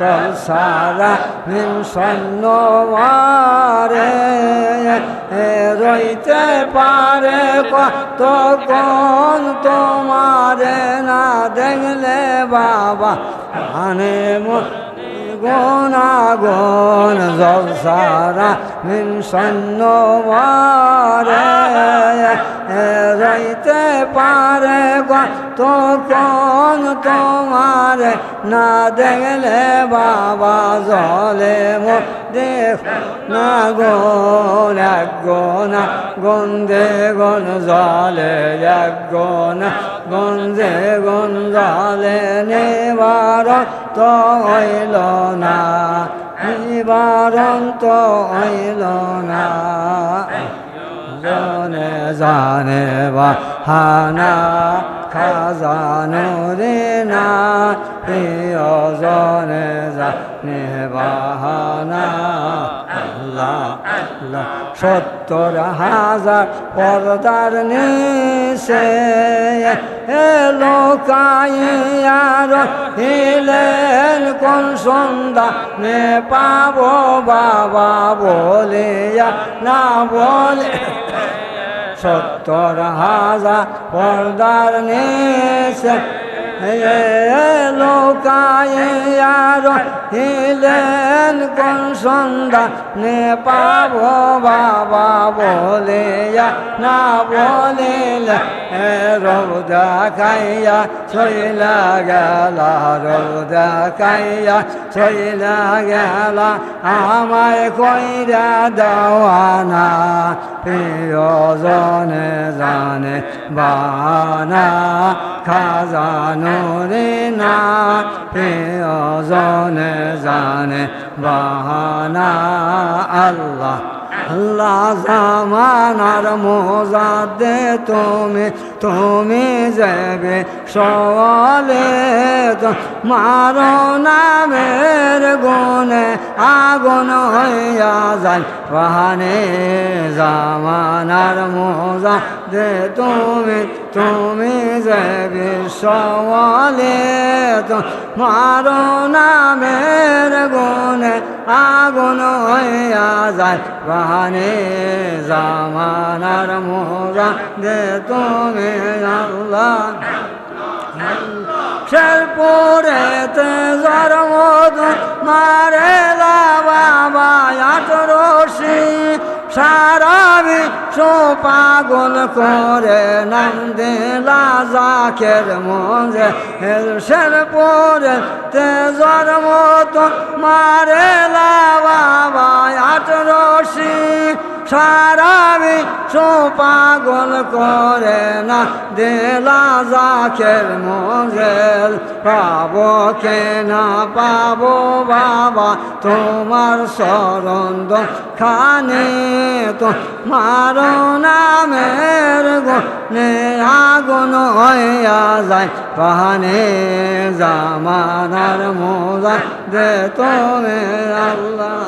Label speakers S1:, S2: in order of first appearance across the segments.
S1: সারা মিন সন্নমারে রইতে পারে কতক্ষণ তোমারে না দেখলে বাবা আনে গুনাগুন জল সারা মিন সন্নমারে রইতে পারে কতক্ষণ তোমারে না দেখলে বাবা জলে দেখ না গুণ এক গোনা গন্ধে গুণ জলে এক গোনা গন্ধে গুণ জলে নিবারণ তো হইল না নিবারণ তো হইল না জনে জানে বাহানা খাজানো রে না প্রিয় জনে জানে বাহানা আল্লাহ আল্লাহ ৭০,০০০ পর্দার নিচে লোকাইয়ার হিলেন কোন সন্ধ্যা নে পাবো বাবা বলিয়া না বলে ৭০,০০০ পর্দার নিচে লোকাইয়ার হিলেন কোন সন্ধ্যা নে পাবো বাবা বলিয়া না বলিলে রোদা খাইয়া চইলা গেলা রোদা খাইয়া চইলা গেলা আমায় কইরা দেওয়ানা প্রিয়জনে জানে বানা খাজানো রে না প্রিয়জনে জানে বাহানা আল্লাহ আল্লাহ জামানার মোজাদ্দে তুমি যাবে সওয়ালে মারো নামের গুণে আগুন হইয়া যায় বাহানে জামানার মোজাদ্দে তুমি যাবে সওয়ালে মারো নামের গুণে আগুন হইয়া যায় বাহানে জামানার মোজাদ্দে তুমি আল্লাহ শেরপুরেতে জন্মদু মারেলা বাবা ১৮০ সারা বিশ্ব পাগল করে নাম দিলা জাকের মঞ্জে শেরপুরেতে জন্মদু মারেলা বাবা ১৮০ সারা বিশ্ব পাগল করে না দিলা জাকের মঞ্জেল পাবো কে না পাবো বাবা তোমার শরণ খানে তো মারো নামের গুণে আগুন হইয়া যায় বাহানে জামানার মোজাদ্দে তুমি আল্লাহ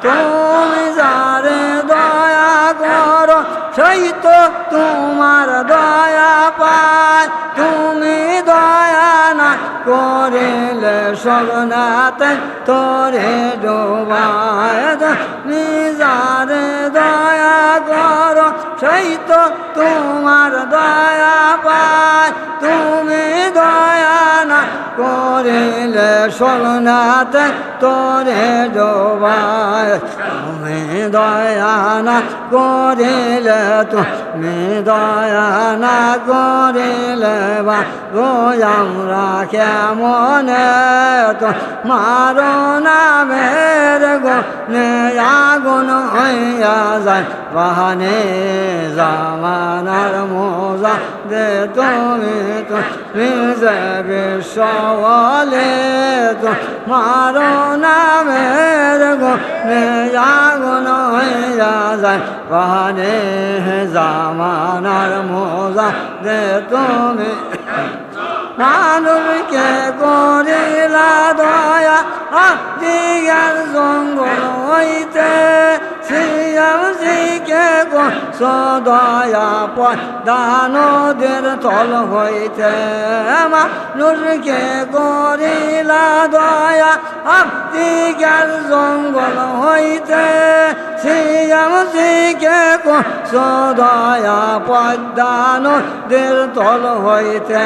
S1: তুমি যারে দয়া করো সেই তো তোমার দয়া পায় তুমি দয়া না করিলে সগনাতে তোরে ডোবায় তুমি যারে দয়া করো সেই তো তোমার দয়া পায় তুমি দয়া না করিলে সগনাতে তোরে ডোবায় তুমি দয়া না করিলে তুমি দয়া না করিলে বা আমরা কেমনে তো মারো নামের গুণে আগুন হইয়া যায় বাহানে জামানার মোজাদ্দে তুমি যাবে সওয়ালে তো মারো নামের গুণে আগুন হইয়া যায় বাহানে জামানার মোজাদ্দে তুমি মানুষকে করিলা দয়া দিগার জঙ্গল হইতে শিয়ালজিকে দয়া পদ্মা নদীর তল হইতে মানুষকে করিলা দয়া আফ্রিকার জঙ্গল হইতে সিয়াম শিখে দয়া পদ্মা নদীর তল হইতে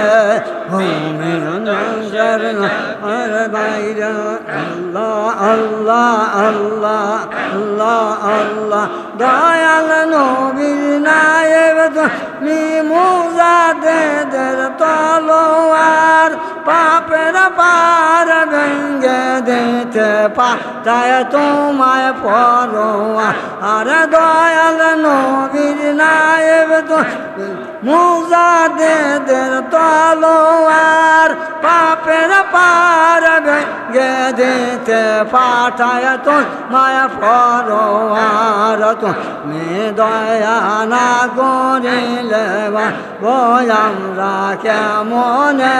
S1: আল্লাহ আল্লাহ আল্লাহ আল্লাহ আল্লাহ দয়াল নবীর নায়েব তুমি মুজাদ্দেদের তলোয়ার পাপের পার ভেঙ্গে দিতে পাঠায় তোমায় পরোয়া আর দয়াল নবীর নায়েব তুমি মুজাদ্দেদের তলোয়ার পাপের পার ভেঙ্গে দিতে পাঠায় তোমায় পরোয়ার তুমি দয়া না করিলে আমরা কেমনে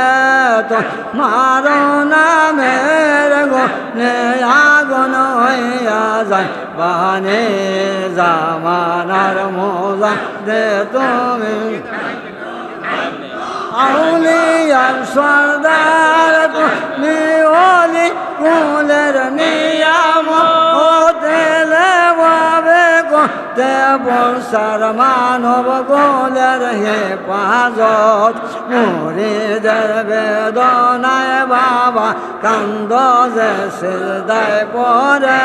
S1: তো মারো নামের গনে আগুন হইয়া যায় বানে জামানার মোজা দে তুমি আউলিয়ার সর্দার তুমি ওলি কুলের নিয়াম ও দেলে বাবে তে বর্ষার মানব গোলের হেফাজত মুরিদের বেদনায় বাবা কান্দ যে সিজদায় পড়ে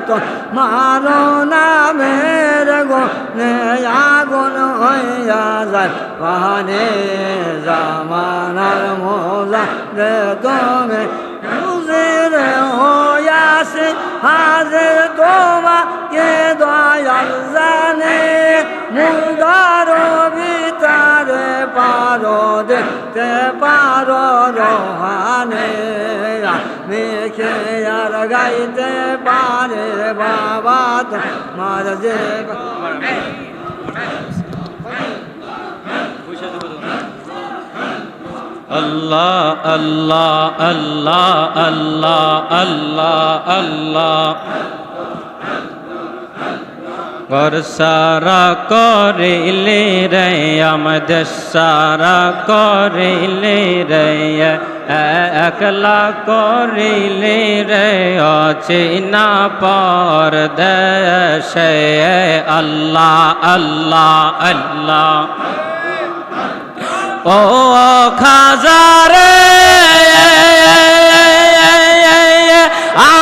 S1: তো মারো নামের গনে আগুন হইয়া যায় পানে জামানার মোজা দে তুমি হুজির হইয়াছে হাজির তোমাকে দয়াল জানে মুদার ভিতরে পারো দেখতে পারো রোহানে মেখে আর গাইতে পারে বাবা তোমার যে
S2: আল্লাহ আল্লাহ আল্লাহ আল্লাহ আল্লাহ আল্লাহ ঘর সারা করিলে রে আমাদের সারা করিলে রে একলা করিলে রে অচিনা পর দেশে আল্লাহ আল্লাহ আল্লাহ ও খাজারে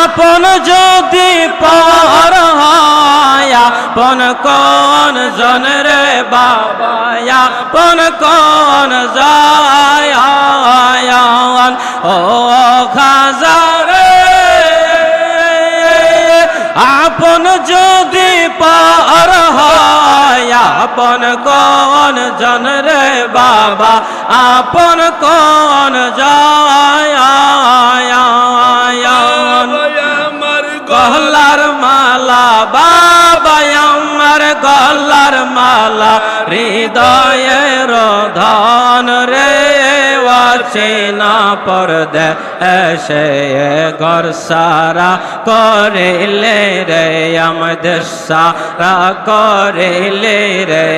S2: আপন যদি পর হয় আপন কোন জন রে বাবা আপন কোন যায় ও খাজারে আপন যদি পর হয় আপন কোন জন রে বাবা আপন কোন যায় গলার মালা বাবা আমার গলার মালা হৃদয়ের ধন রে অচেনা পর্দে এসে ঘর সারা করিলে রে আমাদের সারা করিলে রে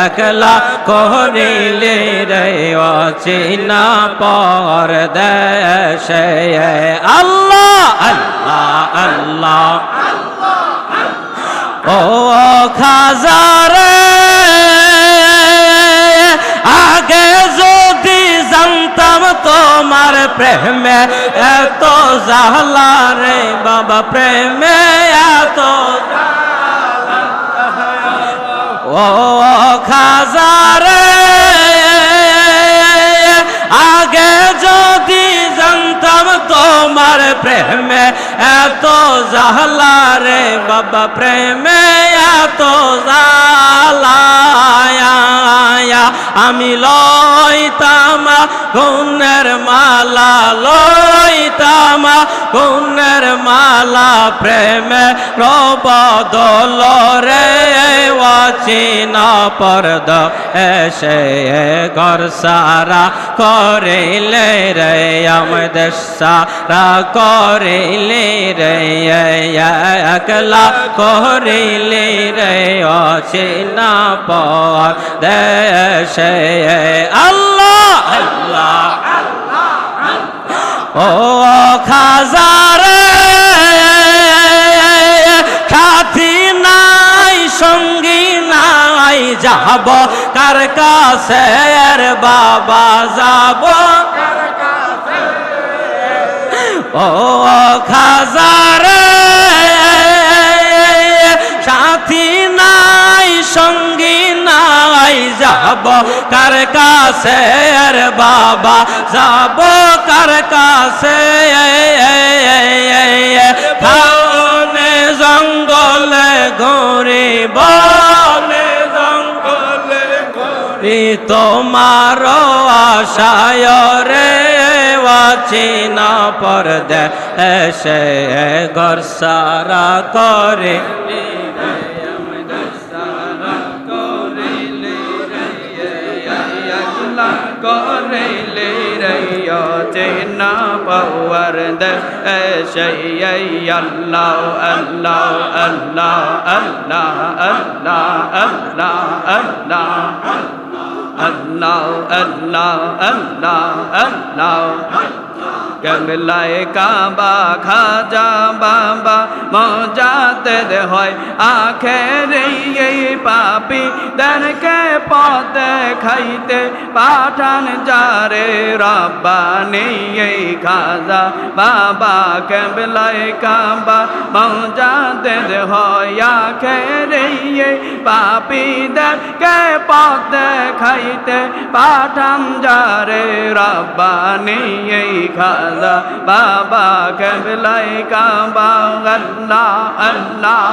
S2: একলা করিলে রে অচেনা পর্দে এসে আল্লাহ আল্লাহ আল্লাহ ও খাজারে আগে যদি জানতাম তোমার প্রেমে এত জালা রে বাবা প্রেমে এত ও খাজারে আগে যদি জানতাম তোমার প্রেমে এত জালা রে বাবা প্রেমে এত জালা আমি লইতাম গুণের মালা লই লইতাম গুণের মালা প্রেমে রবদল রে অচিনা পর্দ এসে ঘর সারা করিলে রে আমাদের সারা করিলে রে একলা করিলে রে অচিনা পর দেশে আল্লাহ আল্লাহ ও খাজারে সাথী নাই সঙ্গী নাই যাব কার কাছে বাবা যাব ও খাজারে সাথী নাই সঙ্গী নাই যাব কার কাছে বাবা যাব কার কাছে খাওনে জঙ্গলে ঘুরি বনে জঙ্গলে ঘুরি তোমার আশায় রে অচিনা পর্দে এসে ঘর সারা করে চেনা পাওয়ার দেশে আল্লাহ আল্লাহ আল্লাহ আল্লাহ আল্লাহ আল্লাহ আল্লাহ আল্লাহ আল্লাহ আল্লাহ আল্লাহ কমলায় কাবা খাজা বাবা মজাতে হয় আখের এই পাপি দরকে পথে খাইতে পাঠান যারে রব্বানি এই খাজা বাবা কমলায় কাবা মজাতে হয় আখের এই পাপি দরকে পথে খাইতে পাঠান যারে রব্বানি এই খাজা বাবা কবলাই কাবা আল্লাহ আল্লাহ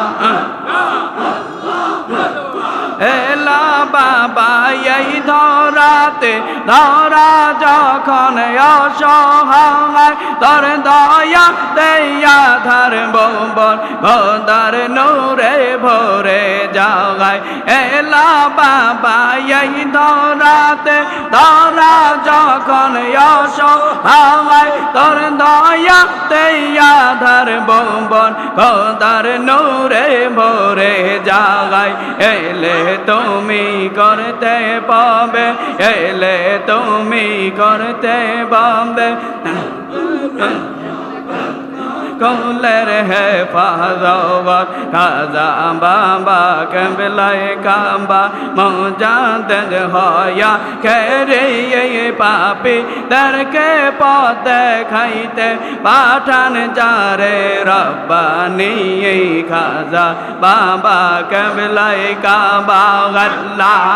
S2: এলা বাবা এই ধরাতে ধরা যখন অসহায় তোর দয়া দেয়া ধর বল ভোদার নূরে ভরে যাগায় এলা বাবা এই ধরাতে ধরা যখন অসহায় তোর দয়া দেয়া ধর বল ভোদার নূরে ভরে যাগায় এলে তুমি করতে পাবে এলে তুমি করতে পাবে কৌলের হে ফাজাওয়াত খাজা বাবা কমলায় কাবা মজাদ হয়া খেরে পাপি দরকে পথে খাইতে পাঠান যারে রব্বানি খাজা বাবা কমলায় কাবা আল্লাহ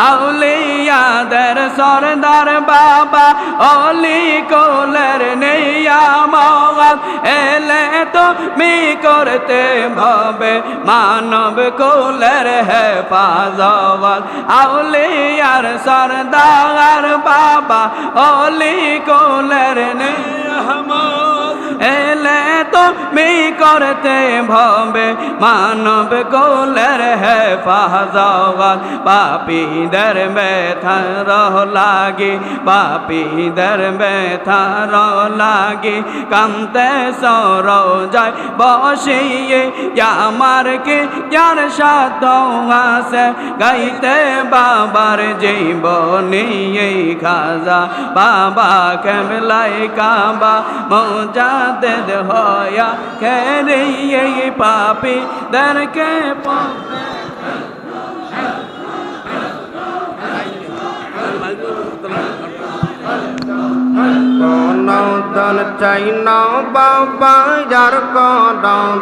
S2: আউলিয়াদের সরদার বাবা অলি কোলের নিয়ামত এলে তুমি করতে ভবে মানব কোলের হেফাজত আউলিয়ার সরদার বাবা অলি কোলের নিয়ামত এলে তুমি করতে ভবে মানব কোলের হেফাজত পাপীদের ব্যথা রহ লাগি পাপীদের ব্যথা রহ লাগি কান্তে সর যায় বসিয়ে আমার কি যার সাথ আছে গাইতে বাবার জীবনী খাজা বাবা কমলায় কাবা মজাদ হয়া খেরে পাপি দরকে
S3: দান চাই না বাবা যার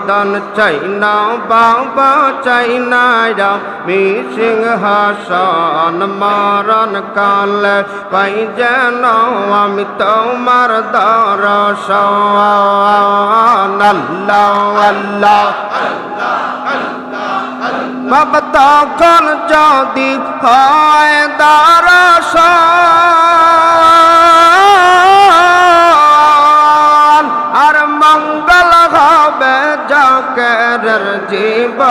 S3: দান চাই না বাবা চাই না আমি সিংহাসন মরণ কালে পাই যেন আমি তোমার দর্শন আল্লাহ আল্লাহ বাবা তখন যদি হয় দর্শন হাসরের জীবনার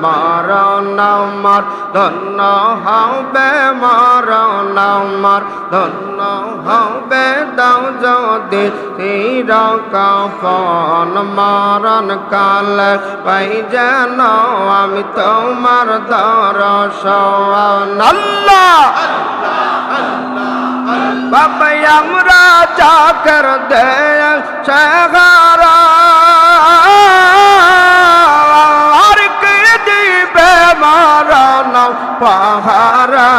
S3: মরণ আমার ধন্য হবে মরণ আমার ধন্য হবে দাও যদি চির কাফন মরণ কালে পাই যেন আমি তোমার দর্শন আল্লাহ বাবা আমরা চাকর দে সাগরা আর কে দিবে মরণ পাহারা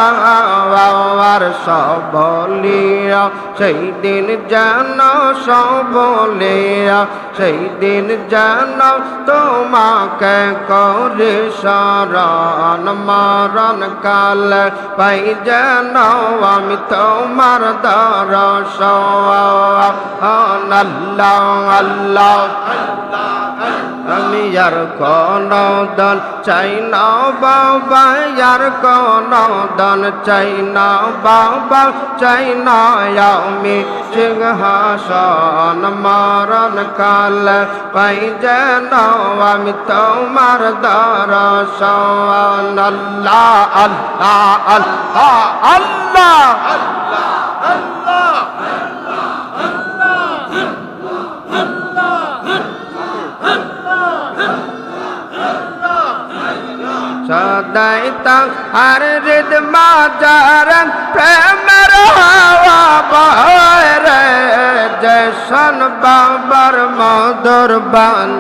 S3: আর সবলিয়া সেই দিন যেন সবলিয়া সেই দিন যেন তোমাকে করে শরণ মরণ কালে পাই যেন আমি তোমার দর্শন আল্লাহ আল্লাহ আমি আর কোন দন চাই না বাবা আর কোন দন চাই না বাবা চাই না আমি সিংহাসন মরণ কাল পাই যেন আমি তোমার দর্শন আল্লাহ আল্লাহ আল্লাহ আল্লাহ সদাই তক হর হৃদ মাজারন প্রেমের হাওয়া বহে রে জশন বাবার মধুর বাণী